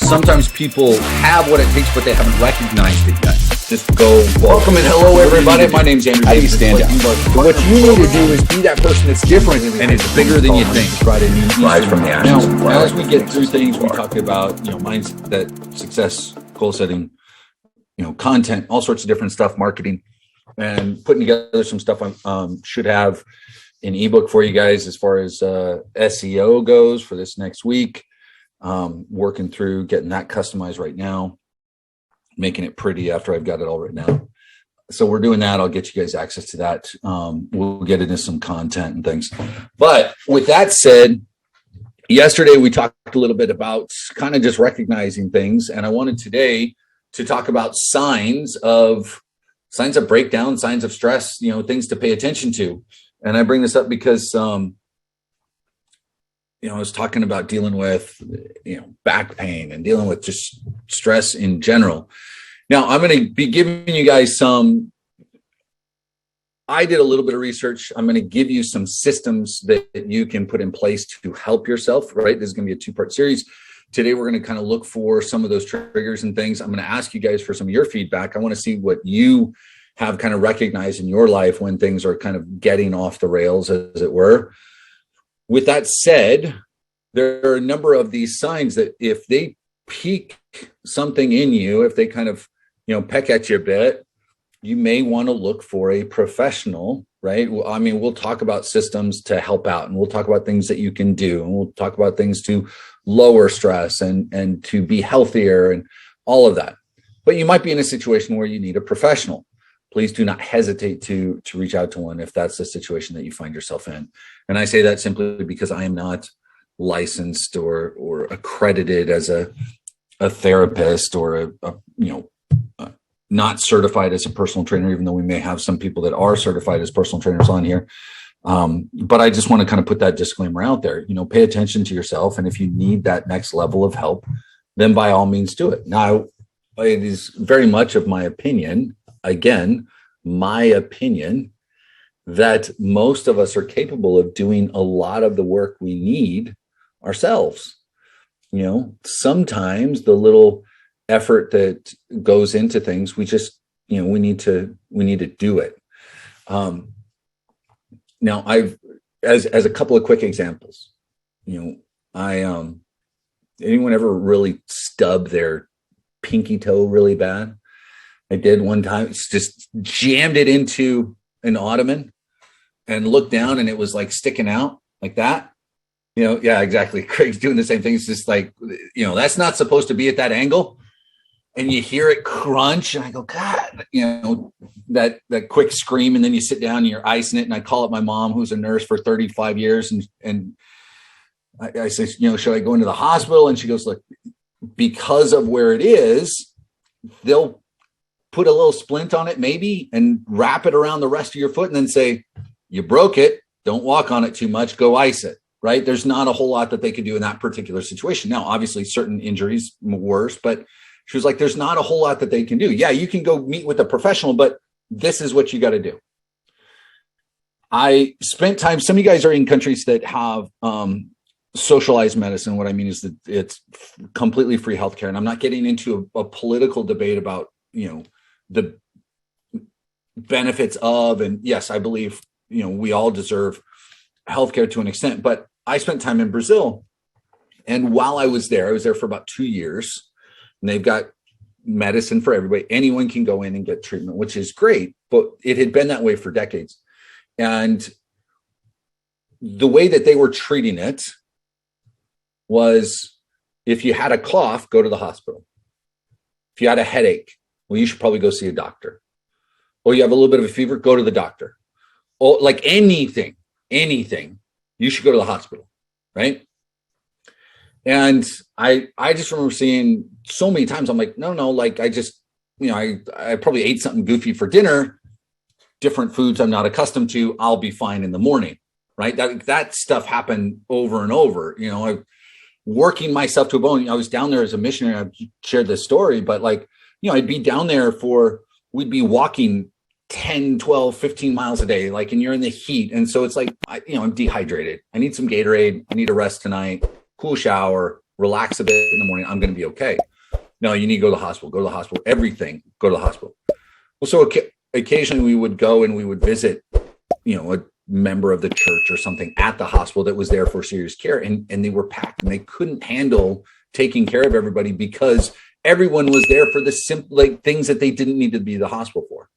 sometimes people have what it takes, but they haven't recognized it yet. Just go. Welcome and hello, everybody. My name's Andrew. How do you stand out? What you need to do is be that person that's different, And it's bigger than you think. Try to rise from the ashes. Now, as we get through things, we talk about mindset, success, goal setting, content, all sorts of different stuff, marketing, and putting together some stuff. I should have an ebook for you guys as far as SEO goes for this next week. Working through getting that customized right now, making it pretty after I've got it all written out. So we're doing that. I'll get you guys access to that. We'll get into some content and things. But with that said, yesterday we talked a little bit about kind of just recognizing things. And I wanted today to talk about signs of breakdown, signs of stress, things to pay attention to. And I bring this up because, I was talking about dealing with, back pain and dealing with just stress in general. Now, I'm going to be giving you guys I did a little bit of research. I'm going to give you some systems that you can put in place to help yourself, right? This is going to be a 2-part series. Today, we're going to kind of look for some of those triggers and things. I'm going to ask you guys for some of your feedback. I want to see what you have kind of recognized in your life when things are kind of getting off the rails, as it were. With that said, there are a number of these signs that if they pique something in you, if they kind of, peck at you a bit, you may want to look for a professional, right? I mean, we'll talk about systems to help out, and we'll talk about things that you can do, and we'll talk about things to lower stress and to be healthier and all of that. But you might be in a situation where you need a professional. Please do not hesitate to reach out to one if that's the situation that you find yourself in. And I say that simply because I am not licensed or accredited as a therapist or not certified as a personal trainer, even though we may have some people that are certified as personal trainers on here. But I just want to kind of put that disclaimer out there. Pay attention to yourself. And if you need that next level of help, then by all means do it. Now, it is very much of my opinion, again, my opinion, that most of us are capable of doing a lot of the work we need ourselves. Sometimes the little effort that goes into things, we just, we need to do it. Now as a couple of quick examples, anyone ever really stub their pinky toe really bad? I did one time. It's just jammed it into an ottoman and looked down, and it was like sticking out like that. Yeah, exactly. Craig's doing the same thing. It's just like, that's not supposed to be at that angle. And you hear it crunch, and I go, God, that quick scream, and then you sit down and you're icing it. And I call up my mom, who's a nurse for 35 years, and I say, should I go into the hospital? And she goes, look, because of where it is, they'll put a little splint on it maybe and wrap it around the rest of your foot and then say, you broke it. Don't walk on it too much. Go ice it, right? There's not a whole lot that they could do in that particular situation. Now, obviously, certain injuries worse, but she was like, there's not a whole lot that they can do. Yeah, you can go meet with a professional, but this is what you got to do. I spent time, some of you guys are in countries that have socialized medicine. What I mean is that it's completely free healthcare. And I'm not getting into a political debate about, the benefits of, and yes, I believe, we all deserve healthcare to an extent, but I spent time in Brazil. And while I was there for about 2 years, and they've got medicine for everybody. Anyone can go in and get treatment, which is great, but it had been that way for decades. And the way that they were treating it was, if you had a cough, go to the hospital. If you had a headache, well, you should probably go see a doctor. Or you have a little bit of a fever, go to the doctor. Or like anything, you should go to the hospital, right? And I just remember seeing so many times, I'm like, no, like I just, I probably ate something goofy for dinner, different foods I'm not accustomed to, I'll be fine in the morning, right? That stuff happened over and over. I working myself to a bone. I was down there as a missionary. I shared this story, but I'd be down there we'd be walking 10, 12, 15 miles a day, and you're in the heat. And so it's like, I'm dehydrated. I need some Gatorade. I need a rest tonight, cool shower, relax a bit in the morning. I'm going to be okay. No, you need to go to the hospital, everything, go to the hospital. Well, so occasionally we would go and we would visit, a member of the church or something at the hospital that was there for serious care. And they were packed and they couldn't handle taking care of everybody because everyone was there for the simple things that they didn't need to be the hospital for.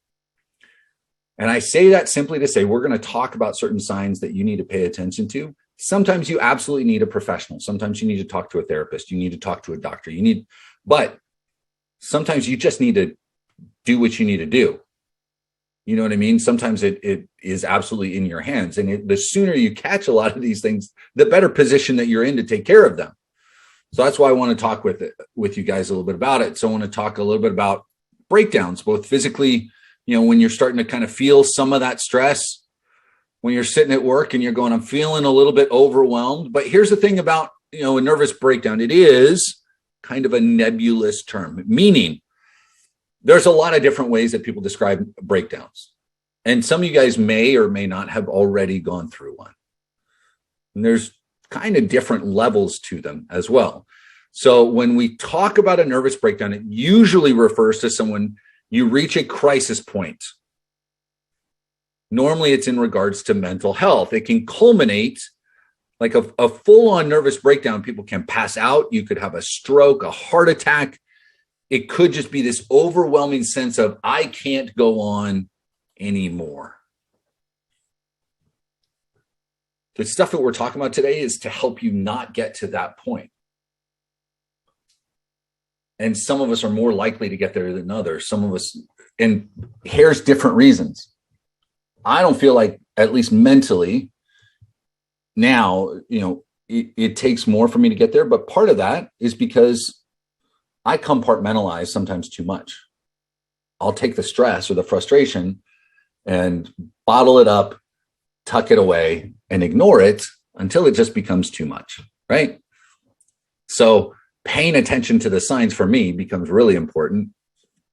And I say that simply to say, we're going to talk about certain signs that you need to pay attention to. Sometimes you absolutely need a professional. Sometimes you need to talk to a therapist. You need to talk to a doctor. But sometimes you just need to do what you need to do. You know what I mean? Sometimes it is absolutely in your hands. And the sooner you catch a lot of these things, the better position that you're in to take care of them. So that's why I want to talk with you guys a little bit about it. So I want to talk a little bit about breakdowns, both physically, when you're starting to kind of feel some of that stress, when you're sitting at work and you're going, I'm feeling a little bit overwhelmed. But here's the thing about, a nervous breakdown. It is kind of a nebulous term, meaning there's a lot of different ways that people describe breakdowns. And some of you guys may or may not have already gone through one. And there's kind of different levels to them as well. So when we talk about a nervous breakdown, it usually refers to someone, you reach a crisis point. Normally it's in regards to mental health. It can culminate like a full-on nervous breakdown. People can pass out. You could have a stroke, a heart attack. It could just be this overwhelming sense of, I can't go on anymore. The stuff that we're talking about today is to help you not get to that point. And some of us are more likely to get there than others. Some of us, and here's different reasons. I don't feel like, at least mentally, now, it takes more for me to get there. But part of that is because I compartmentalize sometimes too much. I'll take the stress or the frustration and bottle it up, tuck it away, and ignore it until it just becomes too much, right? So paying attention to the signs for me becomes really important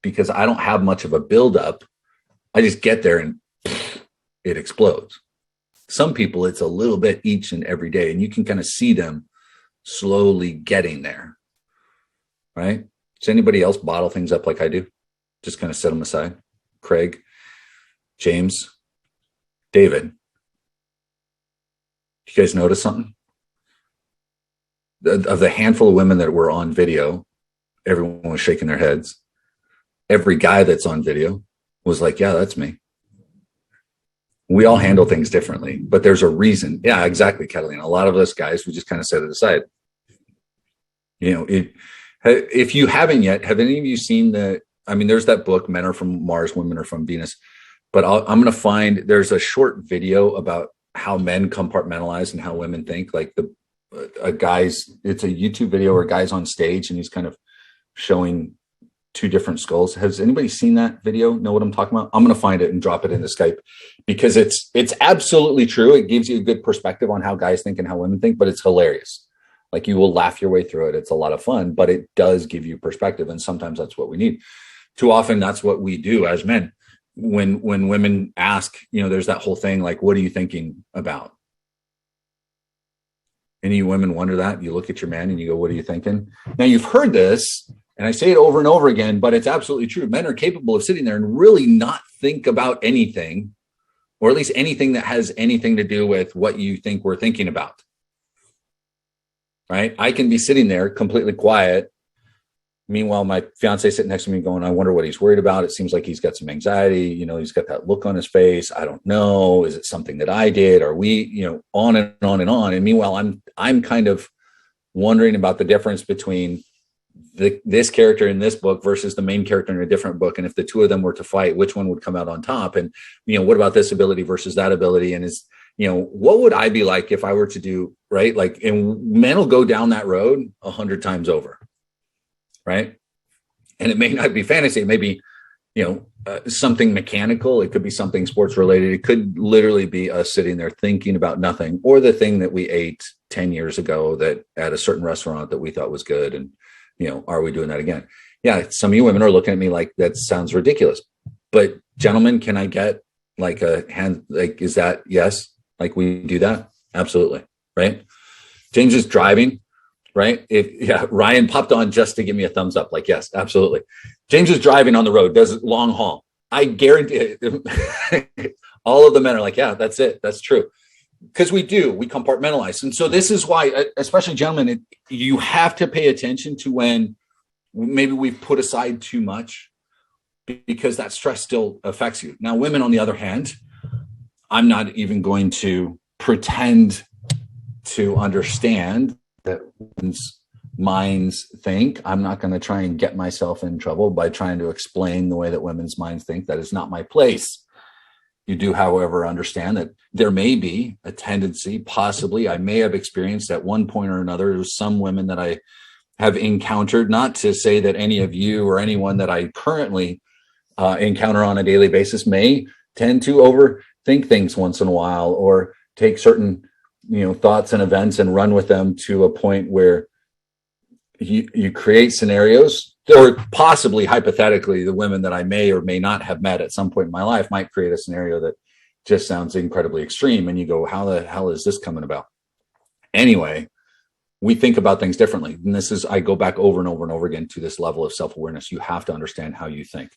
because I don't have much of a buildup. I just get there and it explodes. Some people, it's a little bit each and every day, and you can kind of see them slowly getting there. Right? Does anybody else bottle things up like I do? Just kind of set them aside. Craig, James, David. You guys notice something? Of the handful of women that were on video, everyone was shaking their heads. Every guy that's on video was like, yeah, that's me. We all handle things differently, but there's a reason. Yeah, exactly, Catalina. A lot of us guys, we just kind of set it aside. If you haven't yet, have any of you seen there's that book, Men Are From Mars, Women Are From Venus. But I'm going to find, there's a short video about how men compartmentalize and how women think. Like it's a YouTube video where a guy's on stage and he's kind of showing two different skulls. Has anybody seen that video? Know what I'm talking about? I'm going to find it and drop it into Skype because it's absolutely true. It gives you a good perspective on how guys think and how women think, but it's hilarious. Like you will laugh your way through it. It's a lot of fun, but it does give you perspective. And sometimes that's what we need. Too often that's what we do as men. When women ask, there's that whole thing like, what are you thinking about? Any women wonder that? You look at your man and you go, what are you thinking? Now you've heard this, and I say it over and over again, but it's absolutely true. Men are capable of sitting there and really not think about anything, or at least anything that has anything to do with what you think we're thinking about. Right? I can be sitting there completely quiet. Meanwhile, my fiance sitting next to me going, I wonder what he's worried about. It seems like he's got some anxiety. He's got that look on his face. I don't know. Is it something that I did? Are we, on and on and on. And meanwhile, I'm kind of wondering about the difference between this character in this book versus the main character in a different book. And if the two of them were to fight, which one would come out on top? And, what about this ability versus that ability? And what would I be like if I were to do, right? Like, and men will go down that road 100 times over. Right. And it may not be fantasy. It may be, something mechanical. It could be something sports related. It could literally be us sitting there thinking about nothing, or the thing that we ate 10 years ago that at a certain restaurant that we thought was good. And, are we doing that again? Yeah. Some of you women are looking at me like that sounds ridiculous, but gentlemen, can I get like a hand? Like, is that yes? Like we do that? Absolutely. Right. James is driving. right? Ryan popped on just to give me a thumbs up. Like, yes, absolutely. James is driving on the road, does long haul. I guarantee all of the men are like, yeah, that's it. That's true. Because we compartmentalize. And so this is why, especially gentlemen, you have to pay attention to when maybe we've put aside too much, because that stress still affects you. Now, women, on the other hand, I'm not even going to pretend to understand that women's minds think. I'm not going to try and get myself in trouble by trying to explain the way that women's minds think. That is not my place. You do, however, understand that there may be a tendency, possibly, I may have experienced at one point or another, there's some women that I have encountered, not to say that any of you or anyone that I currently encounter on a daily basis may tend to overthink things once in a while, or take certain thoughts and events and run with them to a point where you create scenarios, or possibly hypothetically the women that I may or may not have met at some point in my life might create a scenario that just sounds incredibly extreme, and you go, how the hell is this coming about? Anyway, we think about things differently, and I go back over and over and over again to this level of self-awareness. You have to understand how you think.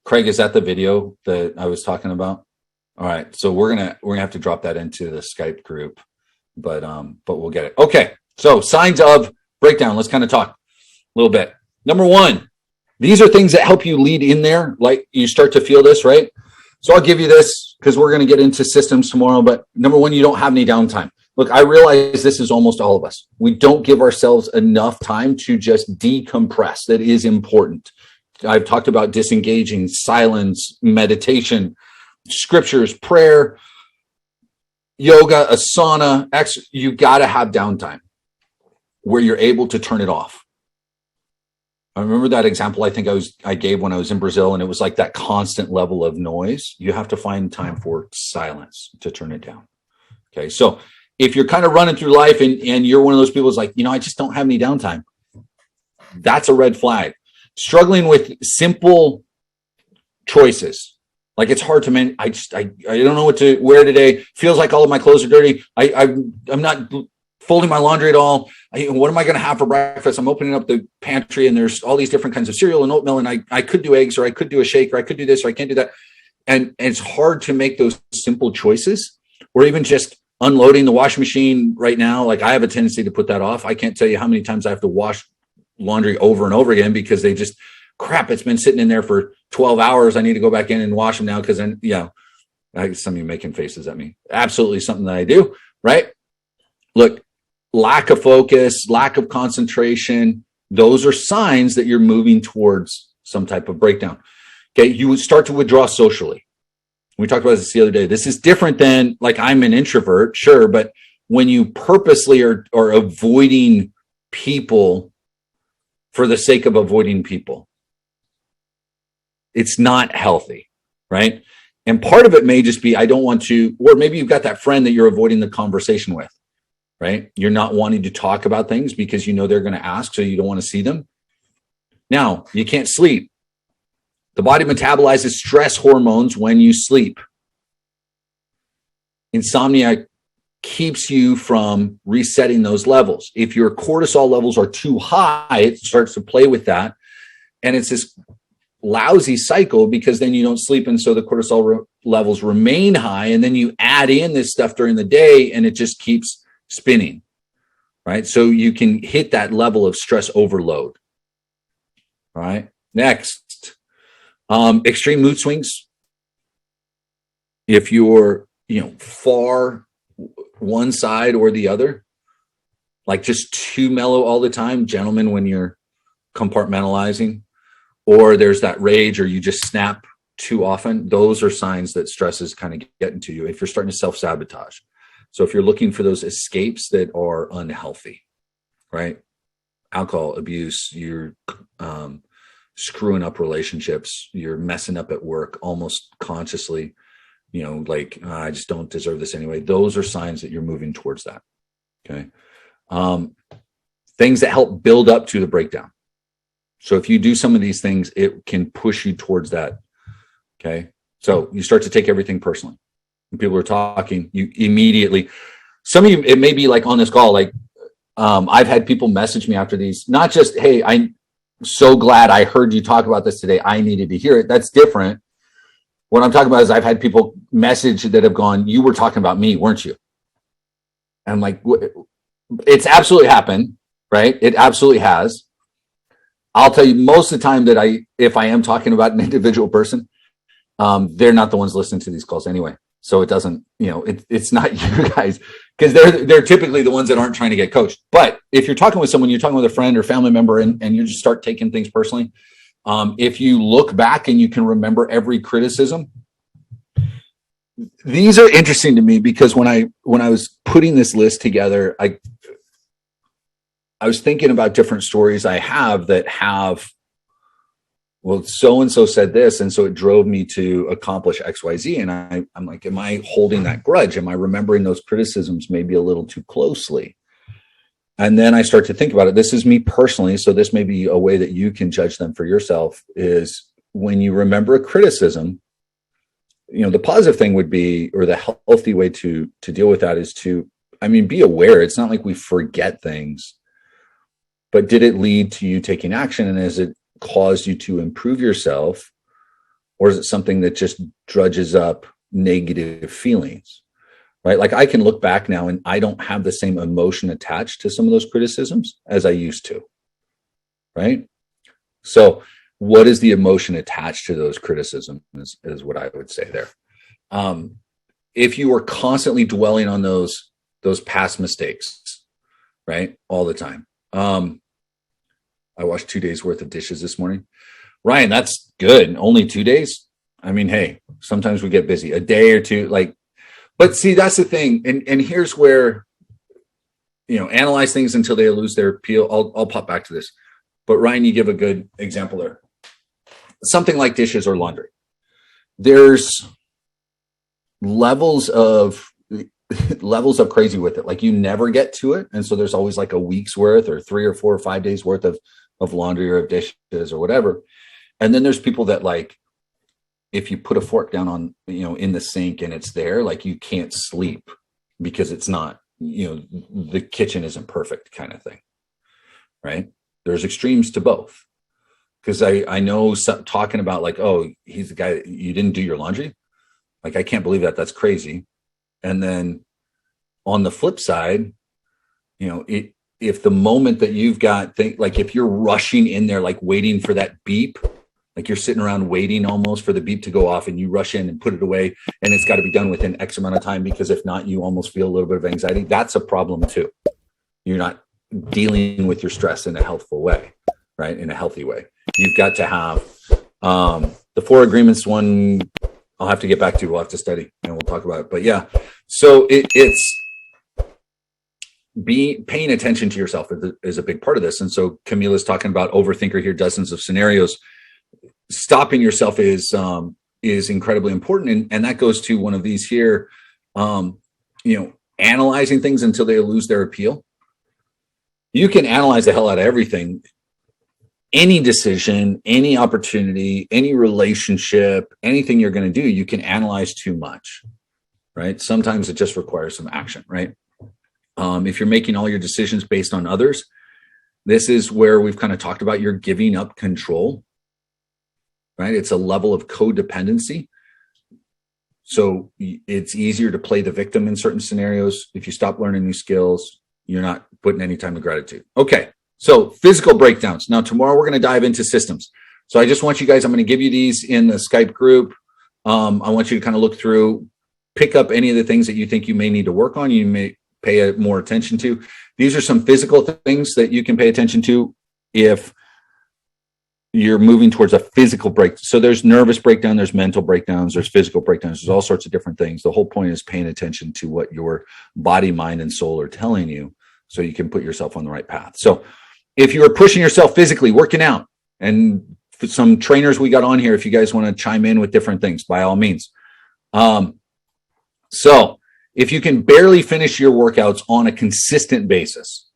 Craig, is that the video that I was talking about? All right, so we're gonna have to drop that into the Skype group, but we'll get it. Okay, so signs of breakdown. Let's kind of talk a little bit. Number one, these are things that help you lead in there. Like, you start to feel this, right? So I'll give you this because we're going to get into systems tomorrow. But number one, you don't have any downtime. Look, I realize this is almost all of us. We don't give ourselves enough time to just decompress. That is important. I've talked about disengaging, silence, meditation, scriptures, prayer, yoga, asana, you got to have downtime where you're able to turn it off. I remember that example I gave when I was in Brazil, and it was like that constant level of noise. You have to find time for silence to turn it down. Okay. So if you're kind of running through life and you're one of those people who's like, I just don't have any downtime, that's a red flag. Struggling with simple choices. Like, it's hard to I don't know what to wear today. Feels like all of my clothes are dirty. I'm not folding my laundry at all. What am I going to have for breakfast? I'm opening up the pantry and there's all these different kinds of cereal and oatmeal, and I could do eggs, or I could do a shake, or I could do this, or I can't do that. And it's hard to make those simple choices, or even just unloading the washing machine right now. Like, I have a tendency to put that off. I can't tell you how many times I have to wash laundry over and over again because they just, crap, it's been sitting in there for 12 hours. I need to go back in and wash them now. Cause then, some of you making faces at me. Absolutely something that I do, right? Look, lack of focus, lack of concentration, those are signs that you're moving towards some type of breakdown. Okay, you would start to withdraw socially. We talked about this the other day. This is different than, like, I'm an introvert, sure, but when you purposely are avoiding people for the sake of avoiding people, it's not healthy, right? And part of it may just be, I don't want to, or maybe you've got that friend that you're avoiding the conversation with. Right? You're not wanting to talk about things because they're going to ask, so you don't want to see them. Now, you can't sleep. The body metabolizes stress hormones when you sleep. Insomnia keeps you from resetting those levels. If your cortisol levels are too high, it starts to play with that. And it's this lousy cycle because then you don't sleep. And so the cortisol levels remain high. And then you add in this stuff during the day and it just keeps spinning, right? So you can hit that level of stress overload. All right. Next, extreme mood swings. If you're, far one side or the other, like just too mellow all the time, gentlemen, when you're compartmentalizing, or there's that rage, or you just snap too often, those are signs that stress is kind of getting to you. If you're starting to self-sabotage. So if you're looking for those escapes that are unhealthy, right? Alcohol abuse, you're screwing up relationships, you're messing up at work almost consciously, I just don't deserve this anyway. Those are signs that you're moving towards that. Okay. Things that help build up to the breakdown. So if you do some of these things, it can push you towards that. Okay. So you start to take everything personally. When people are talking, you immediately, some of you, it may be like on this call, like, I've had people message me after these, not just, hey, I'm so glad I heard you talk about this today. I needed to hear it. That's different. What I'm talking about is I've had people message that have gone, you were talking about me, weren't you? And I'm like, it's absolutely happened, right? It absolutely has. I'll tell you, most of the time that if I am talking about an individual person, they're not the ones listening to these calls anyway. So it doesn't, it's not you guys, because they're typically the ones that aren't trying to get coached. But if you're talking with someone, you're talking with a friend or family member, and you just start taking things personally. If you look back and you can remember every criticism, these are interesting to me, because when I was putting this list together, I was thinking about different stories I have that have, well, so-and-so said this, and so it drove me to accomplish XYZ. And I'm like, am I holding that grudge? Am I remembering those criticisms maybe a little too closely? And then I start to think about it. This is me personally, so this may be a way that you can judge them for yourself, is when you remember a criticism, the positive thing would be, or the healthy way to deal with that is to, be aware. It's not like we forget things, but did it lead to you taking action? And has it caused you to improve yourself? Or is it something that just drudges up negative feelings, right? Like I can look back now and I don't have the same emotion attached to some of those criticisms as I used to, right? So what is the emotion attached to those criticisms is what I would say there. If you are constantly dwelling on those past mistakes, right, all the time. I washed 2 days worth of dishes this morning. Ryan, that's good. Only 2 days. Hey, sometimes we get busy, a day or two, but see, that's the thing. And here's where, analyze things until they lose their appeal. I'll pop back to this, but Ryan, you give a good example there. Something like dishes or laundry. There's levels of crazy with it. Like you never get to it. And so there's always like a week's worth or 3 or 4 or 5 days worth of laundry or of dishes or whatever. And then there's people that, like, if you put a fork down on, in the sink and it's there, like you can't sleep because it's not, the kitchen isn't perfect kind of thing. Right. There's extremes to both. Because I know talking about like, oh, he's the guy, you didn't do your laundry. Like, I can't believe that. That's crazy. And then on the flip side, if the moment that you've got, like if you're rushing in there, like waiting for that beep, like you're sitting around waiting almost for the beep to go off and you rush in and put it away and it's got to be done within X amount of time, because if not, you almost feel a little bit of anxiety. That's a problem too. You're not dealing with your stress in a healthful way, right? In a healthy way. You've got to have the 4 agreements one. I'll have to get back to. We'll have to study and we'll talk about it. But yeah, so it's paying attention to yourself is a big part of this. And so Camila's talking about overthinker here, dozens of scenarios. Stopping yourself is incredibly important. And that goes to one of these here, analyzing things until they lose their appeal. You can analyze the hell out of everything. Any decision, any opportunity, any relationship, anything you're going to do, you can analyze too much, right? Sometimes it just requires some action, right? If you're making all your decisions based on others, this is where we've kind of talked about you're giving up control, right? It's a level of codependency. So it's easier to play the victim in certain scenarios. If you stop learning new skills, you're not putting any time to gratitude. Okay. So physical breakdowns. Now, tomorrow we're going to dive into systems. So I just want you guys, I'm going to give you these in the Skype group. I want you to kind of look through, pick up any of the things that you think you may need to work on, you may pay more attention to. These are some physical things that you can pay attention to if you're moving towards a physical break. So there's nervous breakdown, there's mental breakdowns, there's physical breakdowns, there's all sorts of different things. The whole point is paying attention to what your body, mind, and soul are telling you so you can put yourself on the right path. So if you are pushing yourself physically, working out, and for some trainers we got on here, if you guys want to chime in with different things, by all means. So if you can barely finish your workouts on a consistent basis,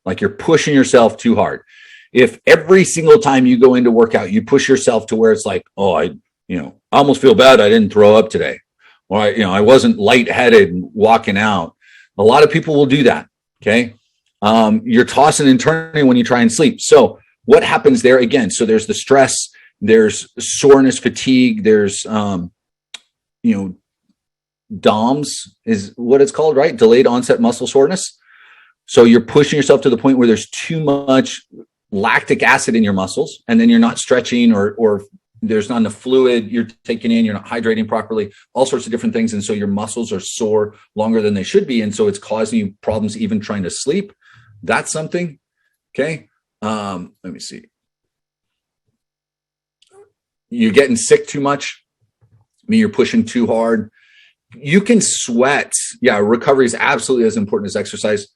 like you're pushing yourself too hard, if every single time you go into workout, you push yourself to where it's like, oh, I almost feel bad I didn't throw up today, or I wasn't lightheaded and walking out. A lot of people will do that. Okay. You're tossing and turning when you try and sleep. So what happens there again? So there's the stress, there's soreness, fatigue, there's, DOMS is what it's called, right? Delayed onset muscle soreness. So you're pushing yourself to the point where there's too much lactic acid in your muscles, and then you're not stretching, or there's not enough fluid you're taking in, you're not hydrating properly, all sorts of different things. And so your muscles are sore longer than they should be. And so it's causing you problems even trying to sleep. That's something. Okay. Let me see. You're getting sick too much. I mean, you're pushing too hard. You can sweat. Yeah, recovery is absolutely as important as exercise.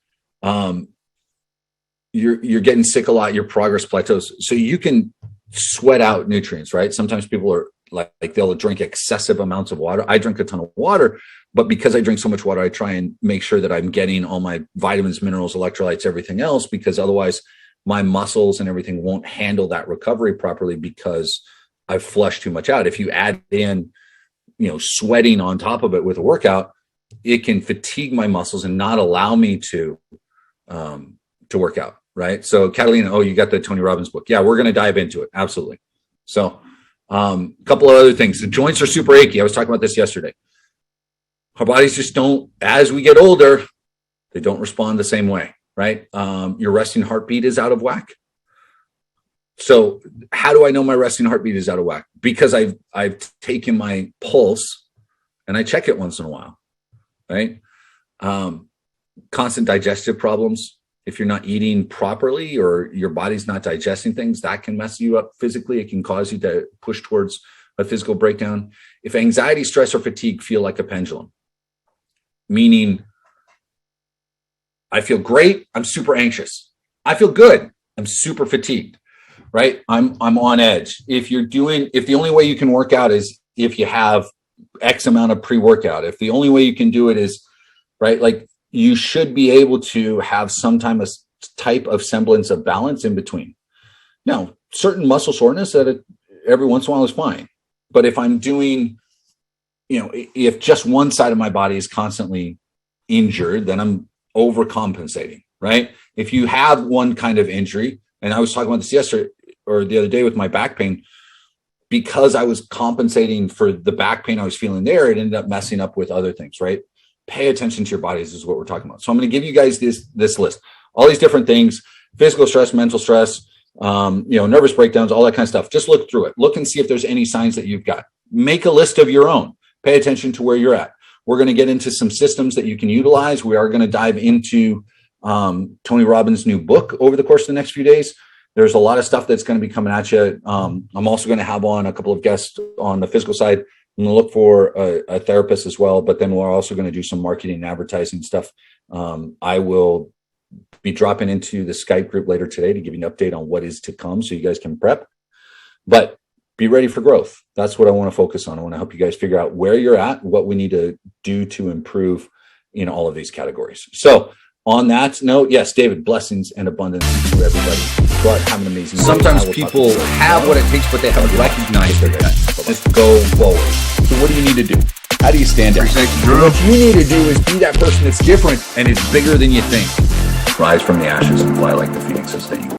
You're getting sick a lot. Your progress plateaus. So you can sweat out nutrients, right? Sometimes people are like they'll drink excessive amounts of water. I drink a ton of water, but because I drink so much water, I try and make sure that I'm getting all my vitamins, minerals, electrolytes, everything else, because otherwise my muscles and everything won't handle that recovery properly because I've flushed too much out. If you add in, sweating on top of it with a workout, it can fatigue my muscles and not allow me to work out. Right. So Catalina, you got the Tony Robbins book. Yeah, we're going to dive into it. Absolutely. So a couple of other things. The joints are super achy. I was talking about this yesterday. Our bodies just don't, as we get older, they don't respond the same way. Right. Your resting heartbeat is out of whack. So how do I know my resting heartbeat is out of whack? Because I've taken my pulse and I check it once in a while, right? Constant digestive problems. If you're not eating properly or your body's not digesting things, that can mess you up physically. It can cause you to push towards a physical breakdown. If anxiety, stress, or fatigue feel like a pendulum, meaning I feel great, I'm super anxious. I feel good, I'm super fatigued. Right? I'm on edge. If the only way you can work out is if you have X amount of pre-workout, if the only way you can do it is, right, like you should be able to have some type of semblance of balance in between. Now, certain muscle soreness every once in a while is fine. But if I'm doing, if just one side of my body is constantly injured, then I'm overcompensating, right? If you have one kind of injury, and I was talking about this yesterday or the other day with my back pain, because I was compensating for the back pain I was feeling there, it ended up messing up with other things, right? Pay attention to your bodies is what we're talking about. So I'm going to give you guys this list, all these different things: physical stress, mental stress, nervous breakdowns, all that kind of stuff. Just look through it. Look and see if there's any signs that you've got. Make a list of your own. Pay attention to where you're at. We're going to get into some systems that you can utilize. We are going to dive into Tony Robbins' new book over the course of the next few days. There's a lot of stuff that's going to be coming at you. I'm also going to have on a couple of guests on the physical side. I'm going to look for a therapist as well, but then we're also going to do some marketing and advertising stuff. I will be dropping into the Skype group later today to give you an update on what is to come so you guys can prep. But be ready for growth. That's what I want to focus on. I want to help you guys figure out where you're at, what we need to do to improve in all of these categories. So on that note, yes, David, blessings and abundance to everybody. Go out and have an amazing day. Sometimes people have what it takes, but they haven't recognized it yet. Just go forward. So what do you need to do? How do you stand out? What you need to do is be that person that's different and is bigger than you think. Rise from the ashes and fly like the phoenixes that you